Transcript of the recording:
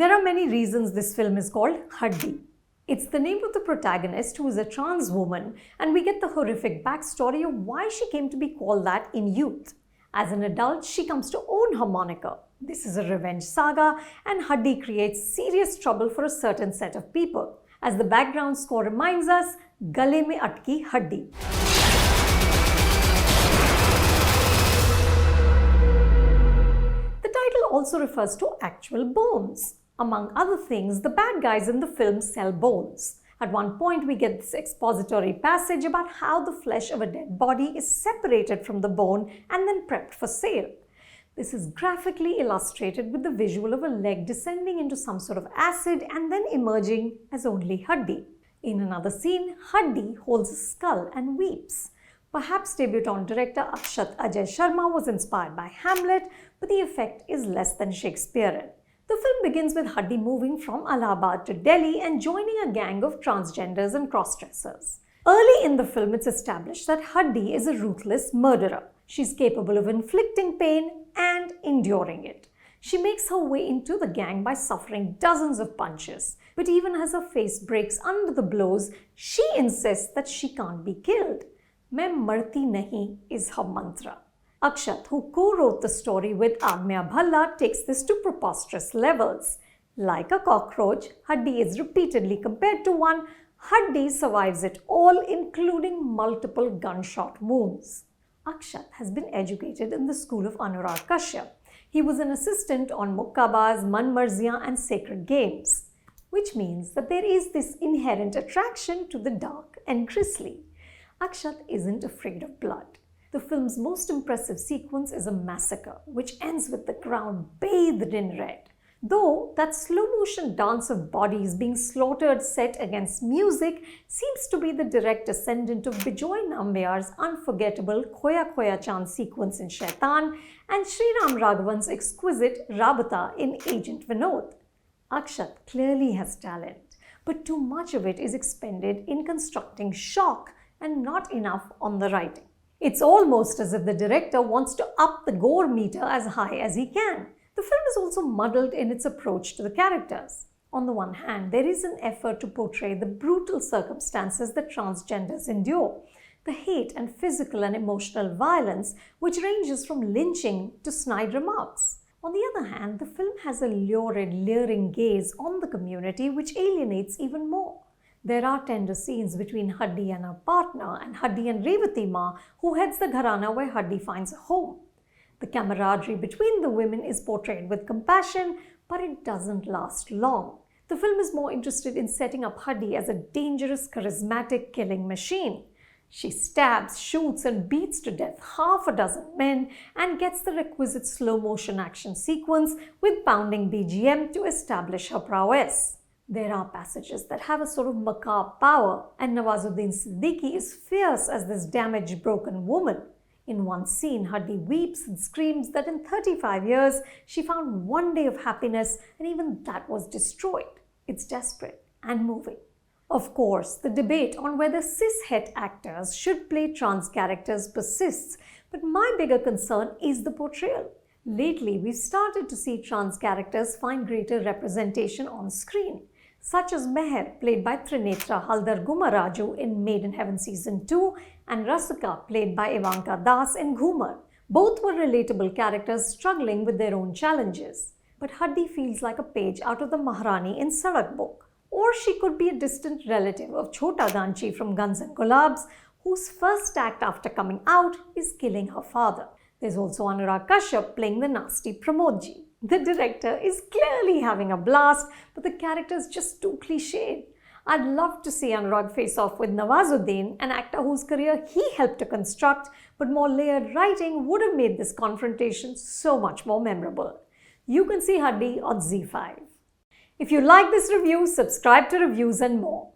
There are many reasons this film is called Haddi. It's the name of the protagonist, who is a trans woman, and we get the horrific backstory of why she came to be called that in youth. As an adult, she comes to own her moniker. This is a revenge saga, and Haddi creates serious trouble for a certain set of people. As the background score reminds us, Gale mein atki Haddi. The title also refers to actual bones. Among other things, the bad guys in the film sell bones. At one point, we get this expository passage about how the flesh of a dead body is separated from the bone and then prepped for sale. This is graphically illustrated with the visual of a leg descending into some sort of acid and then emerging as only Haddi. In another scene, Haddi holds a skull and weeps. Perhaps debutant director Akshat Ajay Sharma was inspired by Hamlet, but the effect is less than Shakespearean. The film begins with Haddi moving from Allahabad to Delhi and joining a gang of transgenders and crossdressers. Early in the film, it's established that Haddi is a ruthless murderer. She's capable of inflicting pain and enduring it. She makes her way into the gang by suffering dozens of punches. But even as her face breaks under the blows, she insists that she can't be killed. "Main marti nahi" is her mantra. Akshat, who co-wrote the story with Agnya Bhalla, takes this to preposterous levels. Like a cockroach, Haddi is repeatedly compared to one. Haddi survives it all, including multiple gunshot wounds. Akshat has been educated in the school of Anurag Kashyap. He was an assistant on Mukkabaz, Manmarziyan and Sacred Games, which means that there is this inherent attraction to the dark and grisly. Akshat isn't afraid of blood. The film's most impressive sequence is a massacre, which ends with the ground bathed in red. Though that slow-motion dance of bodies being slaughtered set against music seems to be the direct descendant of Bijoy Nambiar's unforgettable Khoya Khoya Chand sequence in Shaitan and Sriram Raghavan's exquisite Rabata in Agent Vinod. Akshat clearly has talent, but too much of it is expended in constructing shock and not enough on the writing. It's almost as if the director wants to up the gore meter as high as he can. The film is also muddled in its approach to the characters. On the one hand, there is an effort to portray the brutal circumstances that transgenders endure, the hate and physical and emotional violence which ranges from lynching to snide remarks. On the other hand, the film has a lurid, leering gaze on the community which alienates even more. There are tender scenes between Haddi and her partner, and Haddi and Revati Ma, who heads the gharana where Haddi finds a home. The camaraderie between the women is portrayed with compassion, but it doesn't last long. The film is more interested in setting up Haddi as a dangerous, charismatic killing machine. She stabs, shoots and beats to death half a dozen men and gets the requisite slow-motion action sequence with pounding BGM to establish her prowess. There are passages that have a sort of macabre power, and Nawazuddin Siddiqui is fierce as this damaged, broken woman. In one scene, Haddi weeps and screams that in 35 years, she found one day of happiness and even that was destroyed. It's desperate and moving. Of course, the debate on whether cis-het actors should play trans characters persists, but my bigger concern is the portrayal. Lately, we've started to see trans characters find greater representation on screen, such as Meher, played by Trinetra Haldar Gumaraju in Made in Heaven Season 2, and Rasika, played by Ivanka Das in Ghumar. Both were relatable characters struggling with their own challenges. But Haddi feels like a page out of the Maharani in Sadak Book. Or she could be a distant relative of Chhota Ganchi from Guns and Gulabs, whose first act after coming out is killing her father. There's also Anurag Kashyap playing the nasty Pramodji. The director is clearly having a blast, but the character is just too cliched. I'd love to see Anurag face off with Nawazuddin, an actor whose career he helped to construct, but more layered writing would have made this confrontation so much more memorable. You can see Haddi on ZEE5. If you like this review, subscribe to Reviews and More.